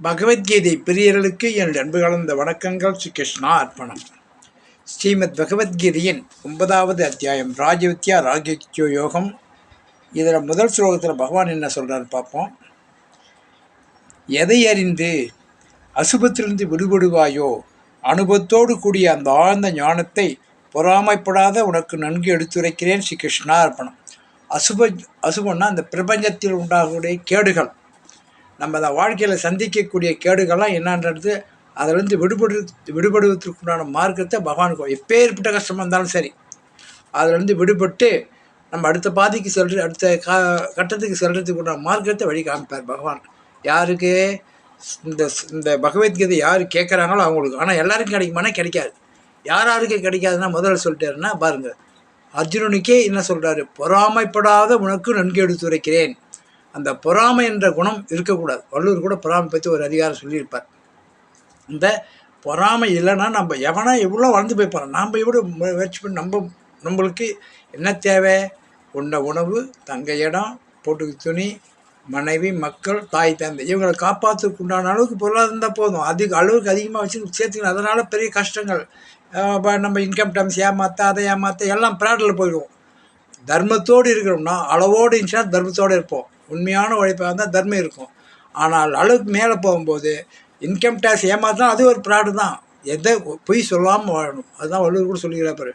பகவத்கீதை பிரியர்களுக்கு என்னுடைய அன்பு கலந்த வணக்கங்கள். ஸ்ரீ கிருஷ்ணா அர்ப்பணம். ஸ்ரீமத் பகவத்கீதையின் 9வது அத்தியாயம் ராஜவித்யா ராஜ்யோ யோகம். இதில் முதல் ஸ்லோகத்தில் பகவான் என்ன சொல்கிறாரு பார்ப்போம். எதை அறிந்து அசுபத்திலிருந்து விடுபடுவாயோ அனுபவத்தோடு கூடிய அந்த ஆழ்ந்த ஞானத்தை பொறாமைப்படாத உனக்கு நன்கு எடுத்துரைக்கிறேன். ஸ்ரீ கிருஷ்ணா அர்ப்பணம். அசுபம்னா அந்த பிரபஞ்சத்தில் உண்டாகக்கூடிய கேடுகள், நம்ம அந்த வாழ்க்கையில் சந்திக்கக்கூடிய கேடுகள்லாம் என்னன்றது அதிலிருந்து விடுபடுவதற்குண்டான மார்க்கத்தை பகவானுக்கு எப்பேற்பட்ட கஷ்டமாக இருந்தாலும் சரி அதிலிருந்து விடுபட்டு நம்ம அடுத்த பாதைக்கு அடுத்த கட்டத்துக்கு செல்றதுக்கு உண்டான மார்க்கத்தை வழி காமிப்பார் பகவான். யாருக்கு இந்த பகவத்கீதை யார் கேட்குறாங்களோ அவங்களுக்கு. ஆனால் எல்லாருக்கும் கிடைக்குமானா கிடைக்காது. யாருக்கு கிடைக்காதுன்னா முதல்ல சொல்லிட்டாருன்னா பாருங்கள், அர்ஜுனனுக்கே என்ன சொல்கிறாரு, பொறாமைப்படாத உனக்கு நன்கு எடுத்துரைக்கிறேன். அந்த பொறாமை என்ற குணம் இருக்கக்கூடாது. வள்ளுவர் கூட பொறாமை பற்றி ஒரு அதிகாரம் சொல்லியிருப்பார். இந்த பொறாமை இல்லைன்னா நம்ம எவனா எவ்வளோ வளர்ந்து போய் போகிறோம். நாம் எவ்வளோ முயற்சி பண்ணி நம்மளுக்கு என்ன தேவை? உணவு, தங்க இடம், போட்டுக்கு துணி, மனைவி, மக்கள், தாய் தந்தை, இவங்களை காப்பாற்றுக்கு உண்டான அளவுக்கு பொருளாதாரம் இருந்தால் போதும். அளவுக்கு அதிகமாக வச்சு சேர்த்துக்கணும். அதனால் பெரிய கஷ்டங்கள். நம்ம இன்கம் டேக்ஸ் அதை ஏமாற்ற எல்லாம் ப்ராடில் போயிடுவோம். தர்மத்தோடு இருக்கிறோம்னா, அளவோடு இருந்துச்சுன்னா தர்மத்தோடு இருப்போம். உண்மையான உழைப்பாக இருந்தால் தர்மம் இருக்கும். ஆனால் அளவுக்கு மேலே போகும்போது இன்கம் டேக்ஸ் ஏமாத்தினா அது ஒரு ப்ராடு தான். எதை பொய் சொல்லாமல் வாழணும். அதுதான் வள்ளுவர் கூட சொல்லிக்கிறார்.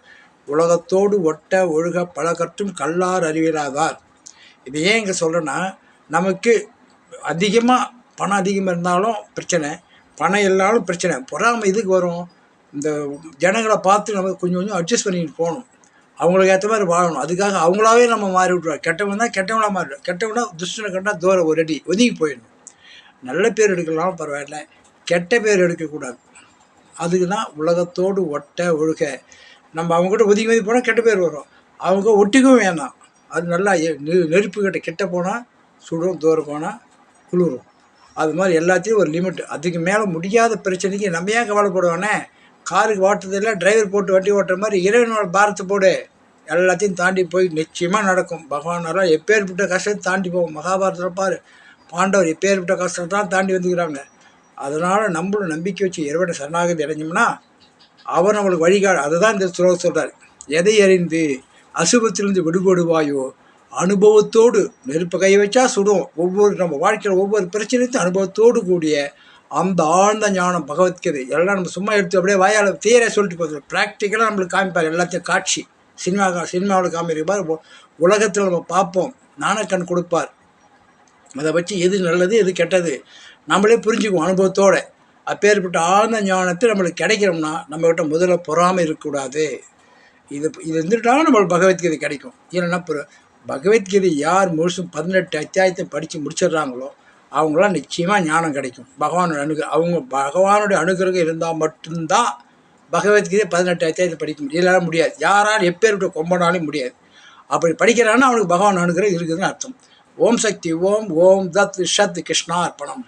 உலகத்தோடு ஒட்ட ஒழுக பழகற்றும் கல்லார் அறிவிலாதார். இது ஏன் இங்கே சொல்கிறேன்னா, நமக்கு அதிகமாக பணம் அதிகமாக இருந்தாலும் பிரச்சனை, பணம் இல்லாலும் பிரச்சனை. பொறாமை இதுக்கு வரும். இந்த ஜனங்களை பார்த்து நம்ம கொஞ்சம் கொஞ்சம் அட்ஜஸ்ட் பண்ணிட்டு போகணும். அவங்களுக்கு ஏற்ற மாதிரி வாழணும். அதுக்காக அவங்களாவே நம்ம மாறி விட்ருவாங்க. கெட்டவன் தான் கெட்டவங்களாக மாறிடும். கெட்டவனா துஷ்டனை கண்டால் தூரம் ஒரு அடி ஒதுங்கி போயிடணும். நல்ல பேர் எடுக்கலாம்னு பரவாயில்ல, கெட்ட பேர் எடுக்கக்கூடாது. அதுக்கு தான் உலகத்தோடு ஒட்ட ஒழுக. நம்ம அவங்ககிட்ட ஒதுங்கி போனால் கெட்ட பேர் வரும். அவங்க ஒட்டிக்கவும் வேணாம். அது நல்லா நெருப்பு கெட்ட போனால் சுடும், தூரம் போனால் குளிரும். அது மாதிரி எல்லாத்தையும் ஒரு லிமிட். அதுக்கு மேலே முடியாத பிரச்சனைக்கு நம்ம ஏன் கவலைப்படுவானே? காருக்கு ஓட்டுறதில்லை, டிரைவர் போட்டு வண்டி ஓட்டுற மாதிரி இறைவனோட பாரத்தை போடு. எல்லாத்தையும் தாண்டி போய் நிச்சயமாக நடக்கும். பகவானெல்லாம் எப்பேற்பட்ட கஷ்டத்தை தாண்டி போவோம். மகாபாரதத்தில் பாரு, பாண்டவர் எப்பேற்பட்ட கஷ்டத்தான் தாண்டி வந்துக்கிறாங்க. அதனால் நம்மளும் நம்பிக்கை வச்சு இறைவனை சரணாகதி அடைஞ்சோம்னா அவர் நம்மளுக்கு வழிகாடு. அதுதான் இந்த ஸ்லோகம் சொல்கிறார். எதை அறிந்து அசுபத்திலிருந்து விடுபடுவாயோ அனுபவத்தோடு, நெருப்பை கை வச்சா சுடும். நம்ம வாழ்க்கையில் ஒவ்வொரு பிரச்சனையும் அனுபவத்தோடு கூடிய அந்த ஆழ்ந்த ஞானம் பகவத்கீதை. எல்லாம் நம்ம சும்மா எடுத்து அப்படியே வாயால் தீர சொல்லிட்டு போதும். ப்ராக்டிக்கலாக நம்மளுக்கு காமிப்பார். எல்லாத்தையும் காட்சி சினிமாவில் காமிப்பார். உலகத்தில் நம்ம பார்ப்போம். ஞானக்கண் கொடுப்பார். அதை வச்சு எது நல்லது எது கெட்டது நம்மளே புரிஞ்சுக்குவோம் அனுபவத்தோடு. அப்பேற்பட்ட ஆழ்ந்த ஞானத்தை நம்மளுக்கு கிடைக்கிறோம்னா நம்மகிட்ட முதல்ல பொறாமல் இருக்கக்கூடாது. இது இருந்துட்டாலும் நம்மளுக்கு பகவத்கீதை கிடைக்கும். இல்லைன்னா பகவத்கீதை யார் முழுசும் 18 அத்தியாயத்தை படித்து முடிச்சிடுறாங்களோ அவங்களாம் நிச்சயமாக ஞானம் கிடைக்கும். பகவானுடைய அனுகிரகம் இருந்தால் மட்டும்தான் பகவத்கீதை 18 அத்தியாயத்தை படிக்க முடியும். இல்லைனா முடியாது. யாரால் எப்பேற்பட்ட கொம்பனாலும் முடியாது. அப்படி படிக்கிறான்னா அவனுக்கு பகவான் அனுகிரகம் இருக்குதுன்னு அர்த்தம். ஓம் சக்தி ஓம். ஓம் தத் சத். கிருஷ்ணா அர்ப்பணம்.